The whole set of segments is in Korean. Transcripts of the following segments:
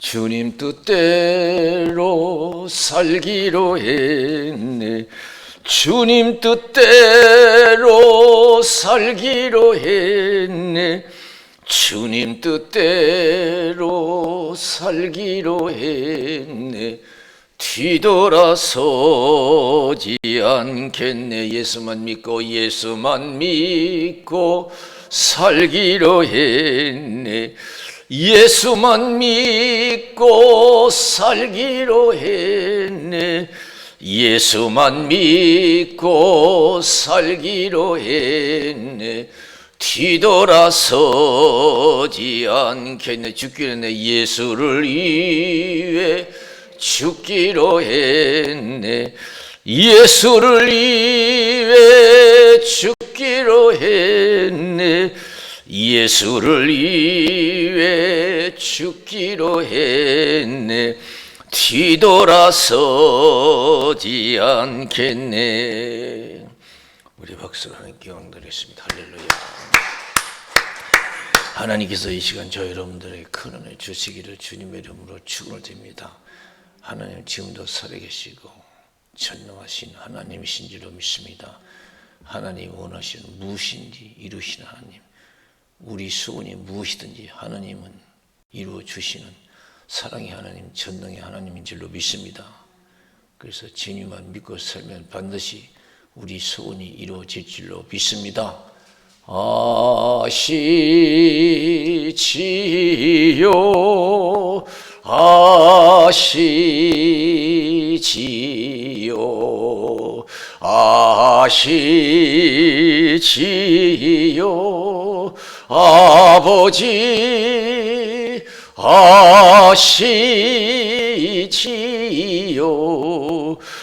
주님 뜻대로 살기로 했네. 주님 뜻대로 살기로 했네. 주님 뜻대로 살기로 했네. 뒤돌아서지 않겠네. 예수만 믿고 살기로 했네. 예수만 믿고 살기로 했네. 예수만 믿고 살기로 했네. 뒤돌아서지 않겠네. 죽기로 했네. 예수를 위해 죽기로 했네. 예수를 위해 죽기로 했네. 예수를 위해 죽기로 했네. 뒤돌아서지 않겠네. 우리 박수로 하나님께 영광 드리겠습니다. 할렐루야. 하나님께서 이 시간 저 여러분들에게 큰 은혜 주시기를 주님의 이름으로 축원드립니다. 하나님 지금도 살아계시고 전능하신 하나님이신 줄로 믿습니다. 하나님 원하시는 무엇인지 이루시는 하나님, 우리 소원이 무엇이든지 하나님은 이루어 주시는 사랑의 하나님, 전능의 하나님인 줄로 믿습니다. 그래서 주님만 믿고 살면 반드시 우리 소원이 이루어질 줄로 믿습니다. 아시지요, 아시지요, 아시지요. 아버지 아시지요,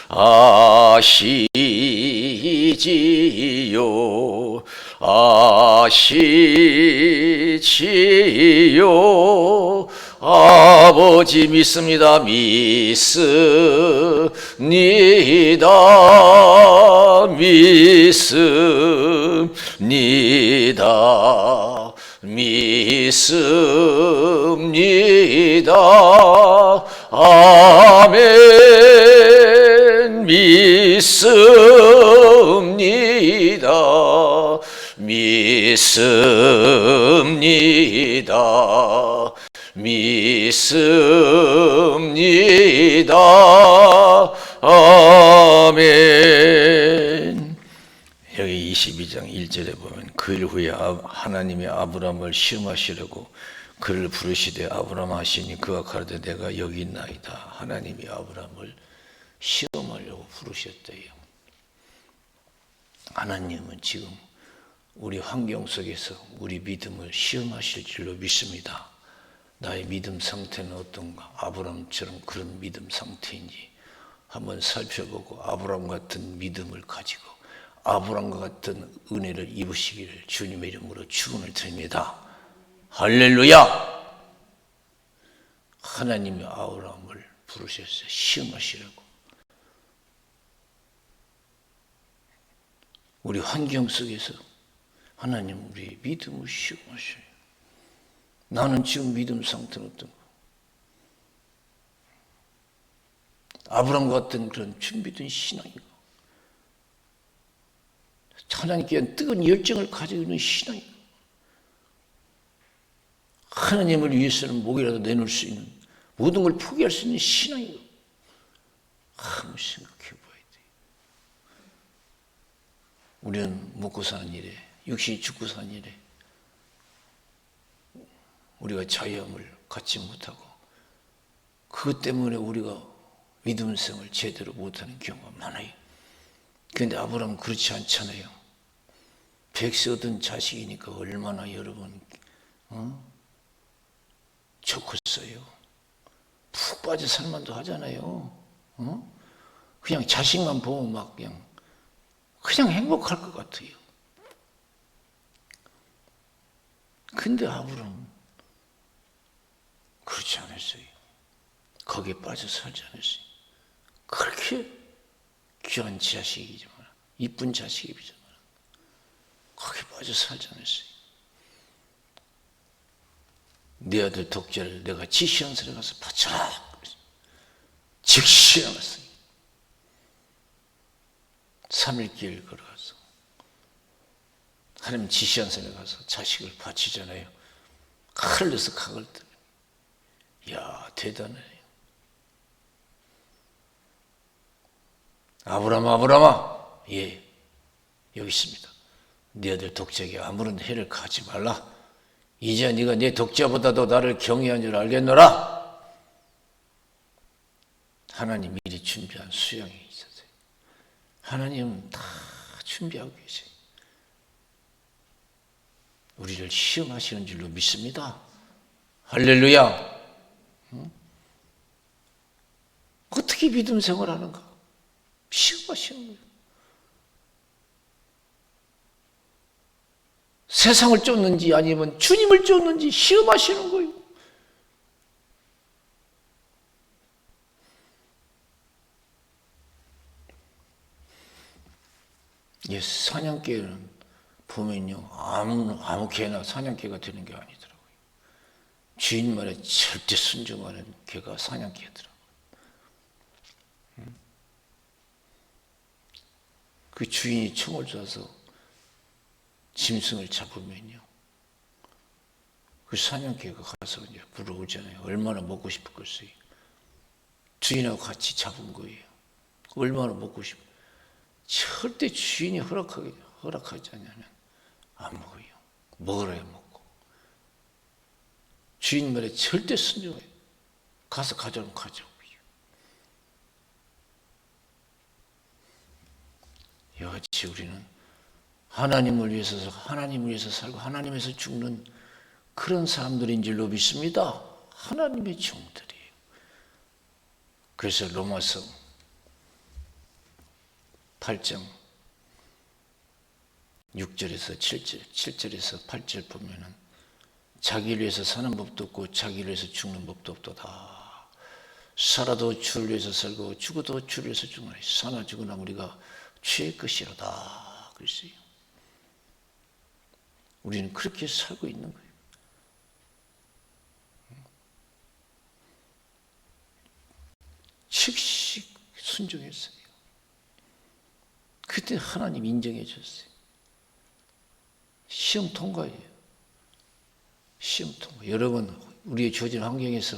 아시지요, 아시지요. 아버지 믿습니다. 믿습니다. 믿습니다. 믿습니다. 아멘. 믿습니다. 믿습니다. 믿습니다. 아멘. 여기 22장 1절에 보면 그일 후에 하나님이 아브라함을 시험하시려고 그를 부르시되 아브라함 하시니 그가 가로되 내가 여기 있나이다. 하나님이 아브라함을 시험하려고 부르셨대요. 하나님은 지금 우리 환경 속에서 우리 믿음을 시험하실 줄로 믿습니다. 나의 믿음 상태는 어떤가? 아브라함처럼 그런 믿음 상태인지 한번 살펴보고 아브라함 같은 믿음을 가지고 아브라함과 같은 은혜를 입으시기를 주님의 이름으로 축원을 드립니다. 할렐루야. 하나님이 아브라함을 부르셨어요. 시험하시라고. 우리 환경 속에서 하나님 우리 믿음을 시험하셔요. 나는 지금 믿음 상태는 어떤가? 아브라함 같은 그런 준비된 신앙이고 하나님께 뜨거운 열정을 가지고 있는 신앙이고 하나님을 위해서는 목이라도 내놓을 수 있는 모든 걸 포기할 수 있는 신앙이고 한번 생각해 봐야 돼요. 우리는 먹고 사는 일에 육신이 죽고 사는 일에 우리가 자유함을 갖지 못하고 그것 때문에 우리가 믿음 생활을 제대로 못하는 경우가 많아요. 그런데 아브라함은 그렇지 않잖아요. 백세 얻은 자식이니까 얼마나 여러분 좋겠어요. 푹 빠져 살만도 하잖아요. 그냥 자식만 보면 막 그냥 행복할 것 같아요. 근데 아브라함은 그렇지 않았어요. 거기에 빠져 살지 않았어요. 그렇게 귀한 자식이지만 이쁜 자식이지만 거기에 빠져 살지 않았어요. 네 아들 독자를 내가 지시한산에 가서 바쳐라. 즉시 나갔어요. 3일 길 걸어가서 하나님 지시한산에 가서 자식을 바치잖아요. 칼을 넣어서 각을 들어. 이야, 대단해. 아브라함아, 예, 여기 있습니다. 네 아들 독자에게 아무런 해를 가지 말라. 이제 네가 네 독자보다도 나를 경외한 줄 알겠노라. 하나님 미리 준비한 수양이 있었어요. 하나님은 다 준비하고 계세요. 우리를 시험하시는 줄로 믿습니다. 할렐루야. 어떻게 믿음 생활하는가? 시험하시는 거예요. 세상을 쫓는지 아니면 주님을 쫓는지 시험하시는 거예요. 예, 사냥개는 보면요, 아무 개나 사냥개가 되는 게 아니더라고요. 주인 말에 절대 순종하는 개가 사냥개더라고요. 그 주인이 총을 쏴서 짐승을 잡으면요, 그 사냥개가 가서 이제 물어오잖아요. 얼마나 먹고 싶었겠어요. 주인하고 같이 잡은 거예요. 얼마나 먹고 싶어요. 절대 주인이 허락하지 않으면 안 먹어요. 먹으라야 먹고. 주인 말에 절대 순종해요. 가서 가져오면 가져오고요. 이와 같이 우리는 하나님을 위해서 살고 하나님에서 죽는 그런 사람들인 줄로 믿습니다. 하나님의 종들이에요. 그래서 로마서 8장 6절에서 7절에서 8절 보면은 자기를 위해서 사는 법도 없고 자기를 위해서 죽는 법도 없도다. 살아도 주를 위해서 살고 죽어도 주를 위해서 죽으나 사나 죽으나 우리가 주의 것이로다. 그랬어요. 우리는 그렇게 살고 있는 거예요. 즉시 순종했어요. 그때 하나님 인정해 줬어요. 시험 통과예요. 시험 통과. 여러분, 우리의 주어진 환경에서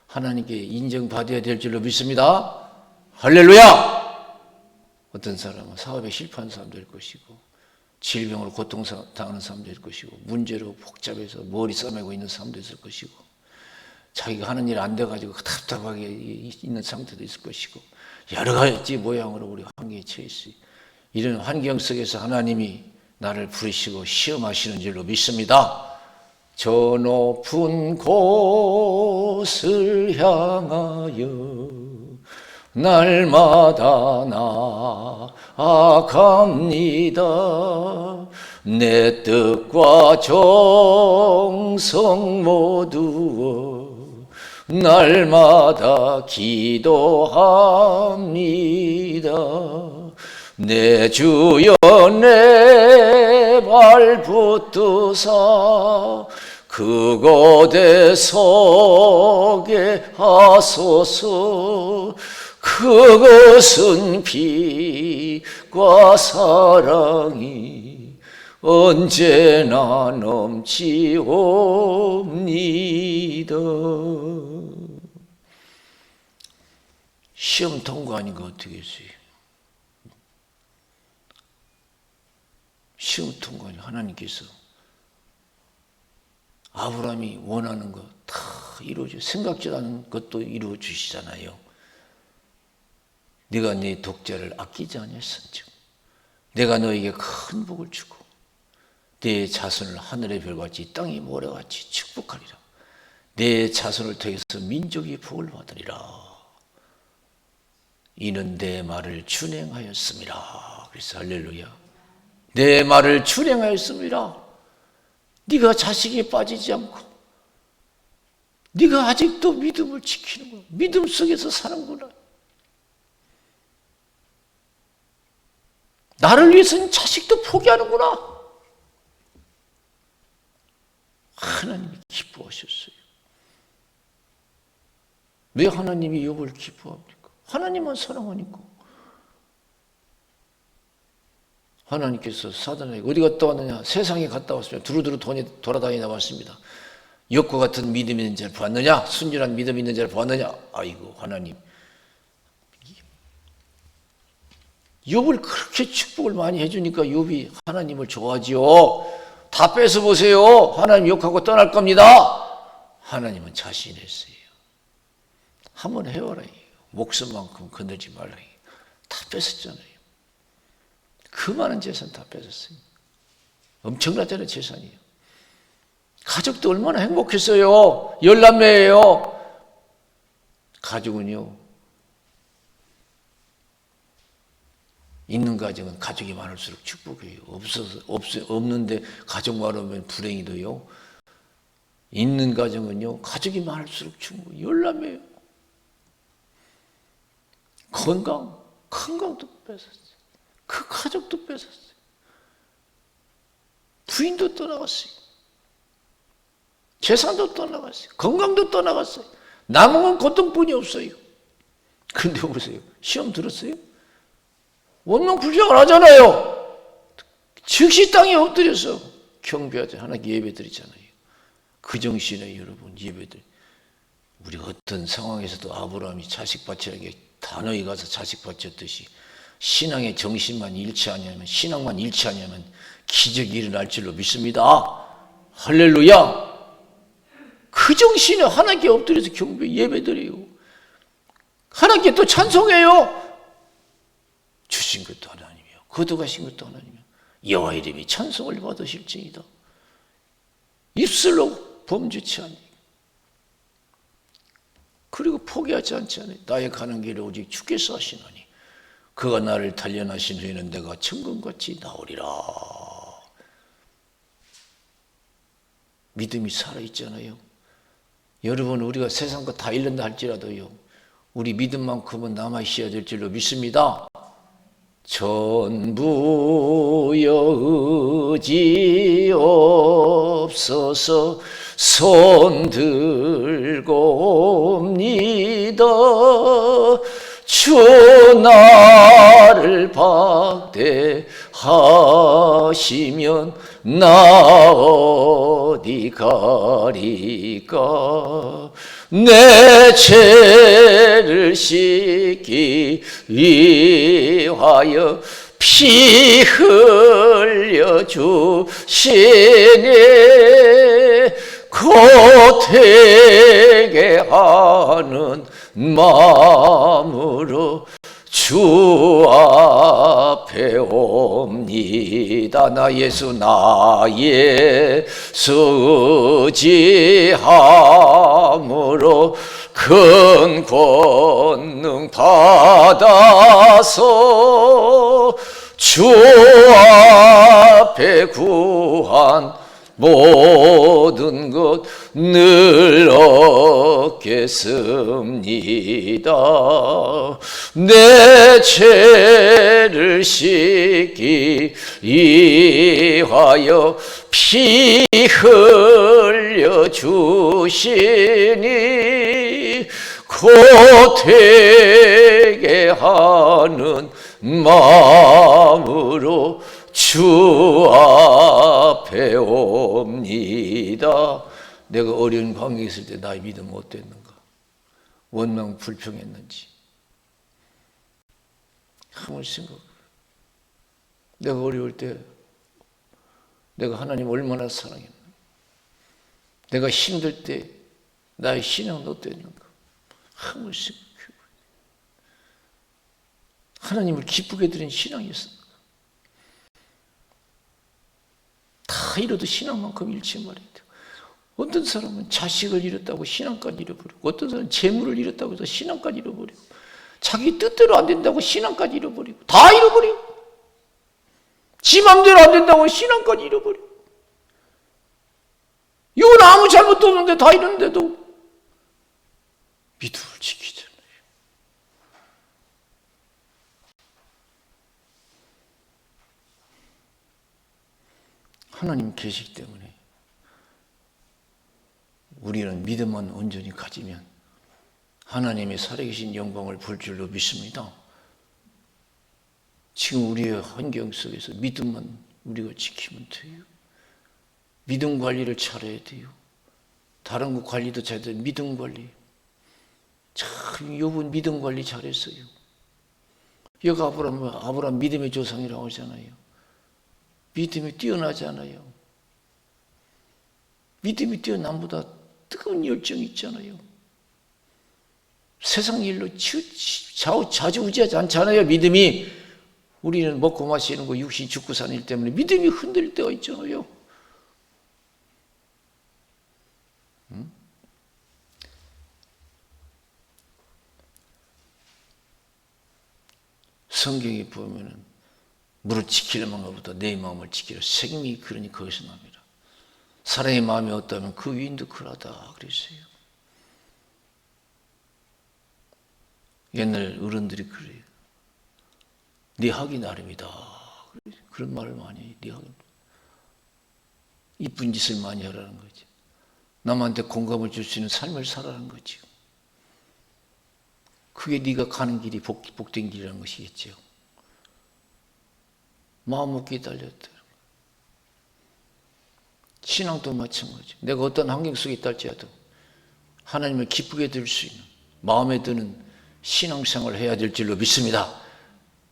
하나님께 인정받아야 될 줄로 믿습니다. 할렐루야! 어떤 사람은 사업에 실패한 사람도 있을 것이고 질병으로 고통당하는 사람도 있을 것이고 문제로 복잡해서 머리 싸매고 있는 사람도 있을 것이고 자기가 하는 일 안 돼가지고 답답하게 있는 상태도 있을 것이고 여러 가지 모양으로 우리 환경에 처해 있어요. 이런 환경 속에서 하나님이 나를 부르시고 시험하시는 줄로 믿습니다. 저 높은 곳을 향하여 날마다 나아갑니다. 내 뜻과 정성 모두어 날마다 기도합니다. 내 주여 내 발 붙드사 그곳에 서게 하소서. 그것은 빛과 사랑이 언제나 넘치옵니다. 시험 통과하니까 어떻게 했어요? 시험 통과하니 하나님께서 아브라함이 원하는 거 다 이루어줘. 생각지도 않은 것도 이루어 주시잖아요. 네가 네 독자를 아끼지 아니했은즉 내가 너에게 큰 복을 주고 네 자손을 하늘의 별같이 땅의 모래같이 축복하리라. 네 자손을 통해서 민족이 복을 받으리라. 이는 내 말을 준행하였음이라. 그래서 할렐루야. 내 말을 준행하였음이라. 네가 자식에 빠지지 않고 네가 아직도 믿음을 지키는구나. 믿음 속에서 사는구나. 나를 위해서는 자식도 포기하는구나. 하나님이 기뻐하셨어요. 왜 하나님이 욥을 기뻐합니까? 하나님만 사랑하니까. 하나님께서 사단에게 어디 갔다 왔느냐? 세상에 갔다 왔으면 두루두루 돌아다니다 왔습니다. 욥과 같은 믿음 있는 자를 보았느냐? 순전한 믿음 있는 자를 보았느냐? 아이고 하나님, 욥을 그렇게 축복을 많이 해주니까 욥이 하나님을 좋아하지요. 다 뺏어보세요. 하나님 욕하고 떠날 겁니다. 하나님은 자신했어요. 한번 해와라. 목숨만큼 건들지 말라. 다 뺏었잖아요. 그 많은 재산 다 뺏었어요. 엄청나잖아요, 재산이요. 가족도 얼마나 행복했어요. 10남매예요. 가족은요, 있는 가정은 가족이 많을수록 축복이에요. 없는데 가족 많으면 불행이도요. 있는 가정은요, 가족이 많을수록 축복. 10남매예요. 건강도 뺏었어요. 그 가족도 뺏었어요. 부인도 떠나갔어요. 재산도 떠나갔어요. 건강도 떠나갔어요. 남은 건 고통뿐이 없어요. 그런데 보세요. 시험 들었어요? 원망 불평을 하잖아요. 즉시 땅에 엎드려서 경배하자. 하나님께 예배 드리잖아요. 그 정신에 여러분 예배들. 우리가 어떤 상황에서도 아브라함이 자식 바치라게 단호히 가서 자식 바쳤듯이 신앙의 정신만 일치하냐면, 신앙만 일치하냐면 기적이 일어날 줄로 믿습니다. 할렐루야. 그 정신에 하나님께 엎드려서 경배 예배드려요. 하나님께 또 찬송해요. 주신 것도 하나님이요, 거둬가신 것도 하나님이요. 여호와 이름이 찬송을 받으실지니다. 입술로 범죄치 않니. 그리고 포기하지 않지 않아요. 나의 가는 길을 오직 주께서 하시나니 그가 나를 단련하신 후에는 내가 천금같이 나오리라. 믿음이 살아있잖아요. 여러분, 우리가 세상 거 다 잃는다 할지라도요, 우리 믿음만큼은 남아있어야 될 줄로 믿습니다. 전부여 의지 없어서 손 들고 옵니다. 주 나를 박대하시면 나 어디 가리까. 내 죄를 씻기 위하여 피 흘려 주시니 고되게 하는 마음으로 주 앞에 옵니다. 나 예수 의지함으로 큰 권능 받아서 주 앞에 구한 모든 것 늘 얻겠습니다. 내 죄를 씻기 위하여 피 흘려 주시니 고되게 하는 마음으로 주 앞에 옵니다. 내가 어려운 관계에 있을 때 나의 믿음은 어땠는가? 원망 불평했는지 한번 생각해. 내가 어려울 때 내가 하나님 얼마나 사랑했나? 내가 힘들 때 나의 신앙은 어땠는가? 한번 생각해. 하나님을 기쁘게 드린 신앙이었습니다. 다 잃어도 신앙만큼 잃지 말아야 돼요. 어떤 사람은 자식을 잃었다고 신앙까지 잃어버리고, 어떤 사람은 재물을 잃었다고 해서 신앙까지 잃어버리고, 자기 뜻대로 안 된다고 신앙까지 잃어버리고, 다 잃어버리고, 지 맘대로 안 된다고 신앙까지 잃어버리고, 이건 아무 잘못도 없는데 다 잃었는데도 믿음을 지키잖아요. 하나님 계시기 때문에 우리는 믿음만 온전히 가지면 하나님의 살아계신 영광을 볼 줄로 믿습니다. 지금 우리의 환경 속에서 믿음만 우리가 지키면 돼요. 믿음 관리를 잘해야 돼요. 다른 거 관리도 잘해야 돼요. 믿음 관리. 참 욥은 믿음 관리 잘했어요. 여기 아브라함 믿음의 조상이라고 하잖아요. 믿음이 뛰어나잖아요. 믿음이 뛰어남보다 뜨거운 열정이 있잖아요. 세상 일로 좌지우지하지 않잖아요. 믿음이. 우리는 먹고 마시는 거 육신 죽고 사는 일 때문에 믿음이 흔들릴 때가 있잖아요. 성경에 보면은 무릇 지키려는 것보다 내 마음을 지키려 생명이 그러니 거기서 납니다. 사람의 마음이 어떠면 그 위인도 그러하다 그랬어요. 옛날 어른들이 그래요. 네 학이 나름이다. 그런 말을 많이 해요. 네 학이 이쁜 짓을 많이 하라는 거죠. 남한테 공감을 줄 수 있는 삶을 살아라는 거죠. 그게 네가 가는 길이 복된 길이라는 것이겠죠. 마음먹기에 달렸다. 신앙도 마찬가지. 내가 어떤 환경 속에 있다 할지라도 하나님을 기쁘게 들 수 있는 마음에 드는 신앙생활을 해야 될 줄로 믿습니다.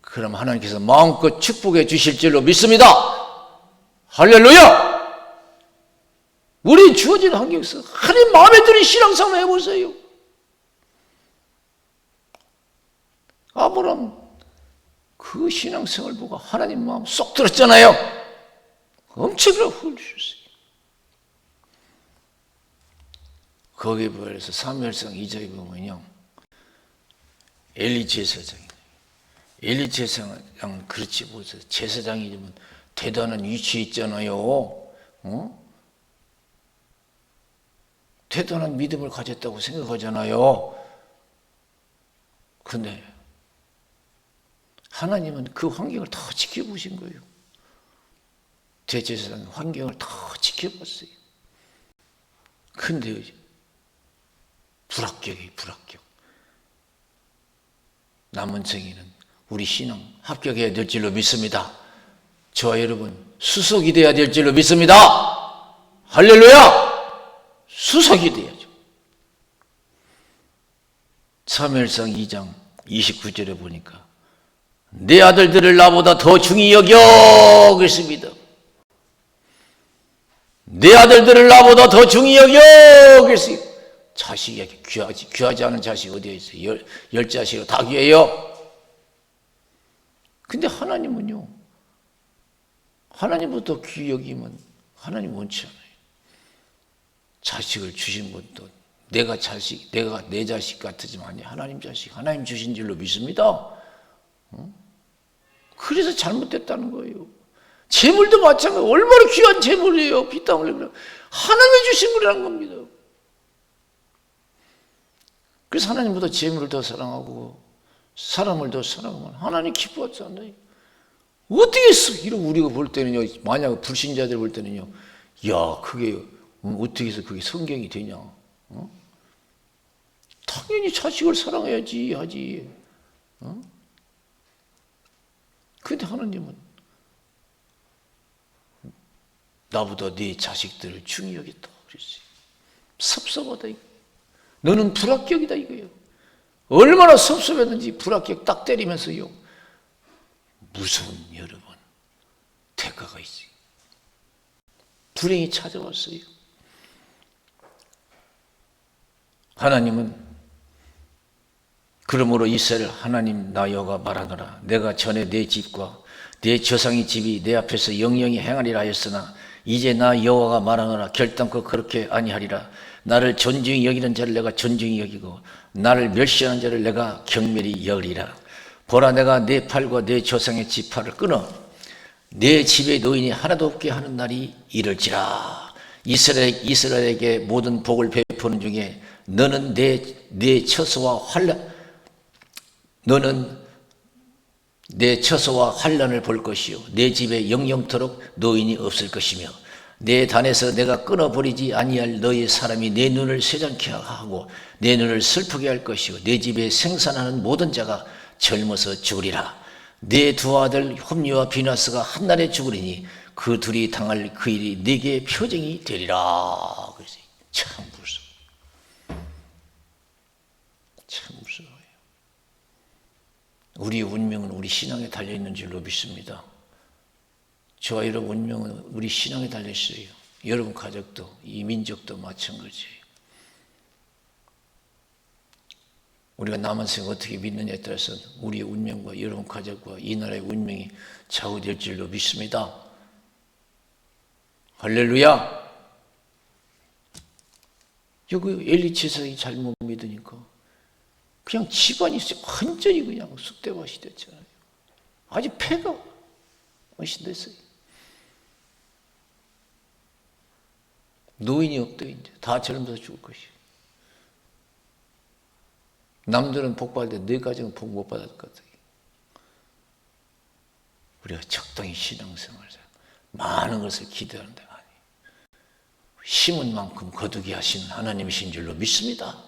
그럼 하나님께서 마음껏 축복해 주실 줄로 믿습니다. 할렐루야! 우리 주어진 환경에서 하나님 마음에 드는 신앙생활을 해보세요. 아브라함 그 신앙생활을 보고 하나님 마음 쏙 들었잖아요. 엄청나게 흘리셨어요. 거기에 비해서 사무엘상 2장에 보면요, 엘리 제사장이에요. 엘리 제사장은 그렇지 못해서 제사장이지만 대단한 위치에 있잖아요. 대단한 믿음을 가졌다고 생각하잖아요. 그런데 하나님은 그 환경을 다 지켜보신 거예요. 대제사장 환경을 다 지켜봤어요. 근데 불합격. 남은 생에는 우리 신앙 합격해야 될 줄로 믿습니다. 저와 여러분 수석이 돼야 될 줄로 믿습니다. 할렐루야! 수석이 돼야죠. 사무엘상 2장 29절에 보니까 내 아들들을 나보다 더 중히 여겨 그랬습니다. 내 아들들을 나보다 더 중히 여겨 그랬어요. 자식이 귀하지 않은 자식이 어디에 있어요? 열 자식으로 다 귀해요. 근데 하나님은요, 하나님보다 귀히 여기면 하나님 원치 않아요. 자식을 주신 분도 내가 내 자식 같지만 하나님 자식, 하나님 주신 줄로 믿습니다. 그래서 잘못됐다는 거예요. 재물도 마찬가지예요. 얼마나 귀한 재물이에요. 피땀 흘리면 하나님이 주신 거라는 겁니다. 그래서 하나님보다 재물을 더 사랑하고 사람을 더 사랑하면 하나님 기뻐하지 않나요? 어떻게 해서 이런 우리가 볼 때는요, 만약 불신자들 볼 때는요, 야 그게 어떻게 해서 그게 성경이 되냐? 당연히 자식을 사랑해야지 하지. 그런데 하나님은 나보다 네 자식들을 중히 여겼다 그랬어요. 섭섭하다 이거. 너는 불합격이다 이거예요. 얼마나 섭섭했는지 불합격 딱 때리면서요. 무서운 여러분 대가가 있어요. 불행이 찾아왔어요. 하나님은 그러므로 이스라엘 하나님 나 여호와 말하노라 내가 전에 내 집과 내 조상의 집이 내 앞에서 영영히 행하리라 하였으나 이제 나 여호와가 말하노라 결단코 그렇게 아니하리라. 나를 존중히 여기는 자를 내가 존중히 여기고 나를 멸시하는 자를 내가 경멸히 여기리라. 보라 내가 내 팔과 내 조상의 지팔을 끊어 내 집에 노인이 하나도 없게 하는 날이 이를지라. 이스라엘에게 모든 복을 베푸는 중에 너는 내 처소와 환란을 볼 것이요 내 집에 영영토록 노인이 없을 것이며 내 단에서 내가 끊어버리지 아니할 너의 사람이 내 눈을 세잔케 하고 내 눈을 슬프게 할 것이요 내 집에 생산하는 모든 자가 젊어서 죽으리라. 내 두 아들 홈리와 비나스가 한날에 죽으리니 그 둘이 당할 그 일이 네게 표징이 되리라. 그래서 참 무서워. 참 무서워요. 우리의 운명은 우리 신앙에 달려있는 줄로 믿습니다. 저와 여러분 운명은 우리 신앙에 달려있어요. 여러분 가족도 이 민족도 마찬가지예요. 우리가 남은 생을 어떻게 믿느냐에 따라서 우리의 운명과 여러분 가족과 이 나라의 운명이 좌우될 줄로 믿습니다. 할렐루야. 여기 엘리 제사장이 잘못 믿으니까 그냥 집안이 완전히 그냥 쑥대밭이 됐잖아요. 아주 폐가 헌신됐어요. 노인이 없대 이제 다 젊어서 죽을 것이에요. 남들은 복 받을 때 내 가정은 복 못 받을 것 같아요. 우리가 적당히 신앙생활을 많은 것을 기대하는 데가 아니에요. 심은 만큼 거두게 하시는 하나님이신 줄로 믿습니다.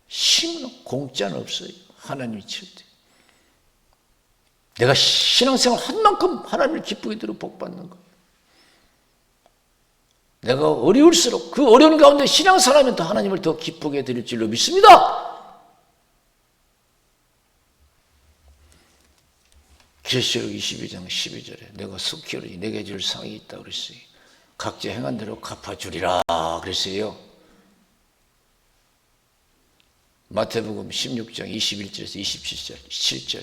심은 공짜는 없어요. 하나님이 칠 때. 내가 신앙생활 한 만큼 하나님을 기쁘게 들어 복 받는 거예요. 내가 어려울수록 그 어려운 가운데 신앙생활하면 더 하나님을 더 기쁘게 드릴 줄로 믿습니다. 계시록 22장 12절에 내가 속히 내게 줄 상이 있다 그랬어요. 각자 행한 대로 갚아주리라 그랬어요. 마태복음 16장 21절에서 27절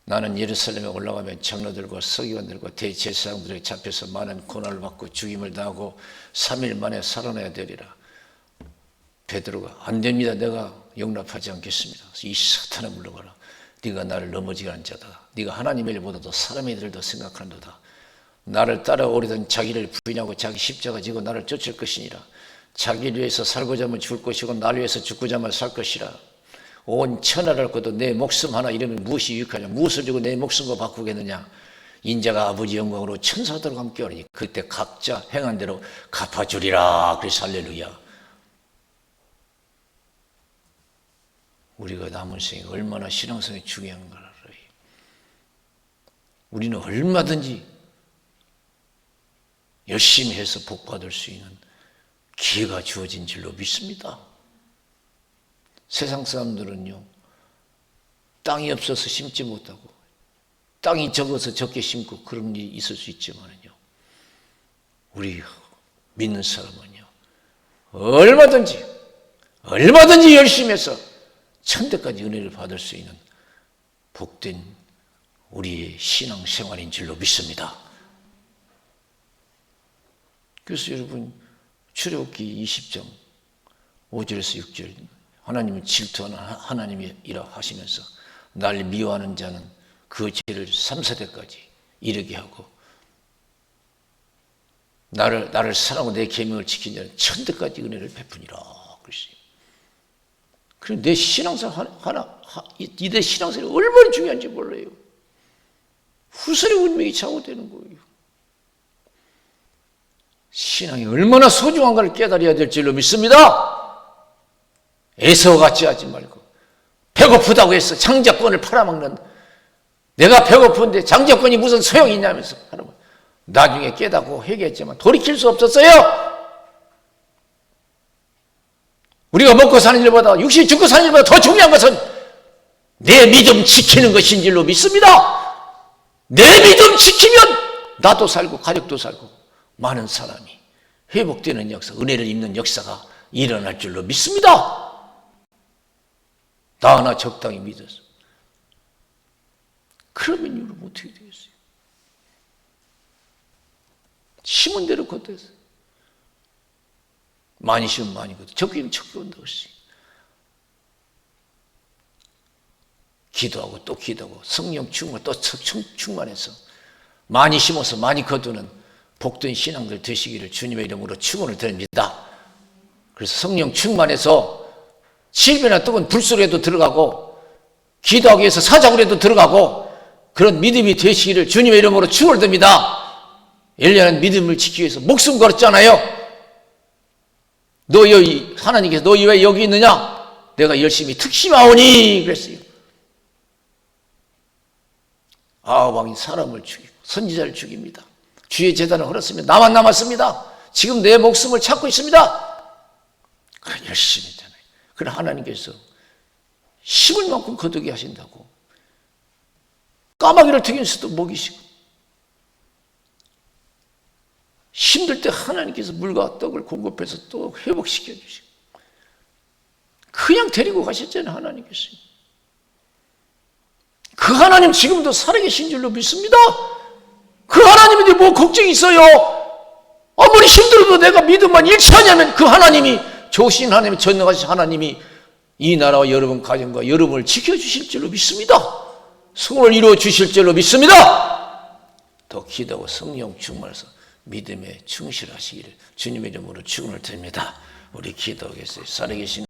나는 예루살렘에 올라가면 장로들과 서기관들과 대제사장들에게 잡혀서 많은 고난을 받고 죽임을 당하고 3일 만에 살아나야 되리라. 베드로가 안 됩니다. 내가 용납하지 않겠습니다. 이 사탄아 물러가라. 네가 나를 넘어지게 하는 자다. 네가 하나님의 일보다도 사람의 일을 더 생각하는도다. 나를 따라오려던 자기를 부인하고 자기 십자가 지고 나를 쫓을 것이니라. 자기를 위해서 살고자 하면 죽을 것이고 나를 위해서 죽고자 하면 살 것이라. 온 천하를 얻고도 내 목숨 하나 잃으면 무엇이 유익하냐. 무엇을 주고 내 목숨과 바꾸겠느냐. 인자가 아버지 영광으로 천사들과 함께 오리니 그때 각자 행한 대로 갚아주리라. 그래서 할렐루야. 우리가 남은 생이 얼마나 신앙성이 중요한가를 알아요. 우리는 얼마든지 열심히 해서 복받을 수 있는 기회가 주어진 줄로 믿습니다. 세상 사람들은요, 땅이 없어서 심지 못하고 땅이 적어서 적게 심고 그런 일이 있을 수 있지만요, 우리 믿는 사람은요, 얼마든지 열심히 해서 천대까지 은혜를 받을 수 있는 복된 우리의 신앙생활인 줄로 믿습니다. 그래서 여러분 출애굽기 20장 5절에서 6절 하나님은 질투하는 하나님이라 하시면서 날 미워하는 자는 그 죄를 3, 4대까지 이르게 하고 나를 사랑하고 내 계명을 지킨 자는 천대까지 은혜를 베푸니라 그랬어요. 그럼 내 신앙생활 내 신앙생활이 얼마나 중요한지 몰라요. 후손의 운명이 좌우되는 거예요. 신앙이 얼마나 소중한가를 깨달아야 될 줄로 믿습니다. 에서와 같이 하지 말고 배고프다고 해서 장자권을 팔아먹는 내가 배고픈데 장자권이 무슨 소용이 있냐면서 나중에 깨닫고 회개했지만 돌이킬 수 없었어요. 우리가 먹고 사는 일보다 육신이 죽고 사는 일보다 더 중요한 것은 내 믿음 지키는 것인 줄로 믿습니다. 내 믿음 지키면 나도 살고 가족도 살고 많은 사람이 회복되는 역사, 은혜를 입는 역사가 일어날 줄로 믿습니다. 나 하나 적당히 믿어서. 그러면 여러분 어떻게 되겠어요? 심은 대로 걷어서 많이 심으면 많이 걷어. 적게 적게 온다고 했어요. 기도하고 또 기도하고 성령 충만 또 충만해서 많이 심어서 많이 거두는 복된 신앙들 되시기를 주님의 이름으로 축원을 드립니다. 그래서 성령 충만해서 질병이나 뜨거운 불속에도 들어가고 기도하기 위해서 사자굴에도 들어가고 그런 믿음이 되시기를 주님의 이름으로 축원을 드립니다. 엘리야는 믿음을 지키기 위해서 목숨 걸었잖아요. 너 여기 하나님께서 너 왜 여기 있느냐? 내가 열심히 특심하오니 그랬어요. 아합 왕이 사람을 죽이고 선지자를 죽입니다. 주의 제단을 헐었으면 나만 남았습니다. 지금 내 목숨을 찾고 있습니다. 그래 열심히 했잖아요. 그래 하나님께서 심을 만큼 거두게 하신다고 까마귀를 튀긴 수도 먹이시고 힘들 때 하나님께서 물과 떡을 공급해서 또 회복시켜 주시고 그냥 데리고 가셨잖아요. 하나님께서. 그 하나님 지금도 살아계신 줄로 믿습니다. 그 하나님인데 뭐 걱정이 있어요? 아무리 힘들어도 내가 믿음만 일치하냐면 그 하나님이 좋으신 하나님이 전능하신 하나님이 이 나라와 여러분 가정과 여러분을 지켜주실 줄로 믿습니다. 소원을 이루어 주실 줄로 믿습니다. 더 기도하고 성령 충만해서 믿음에 충실하시기를 주님의 이름으로 축원을 드립니다. 우리 기도하겠어요. 살아계신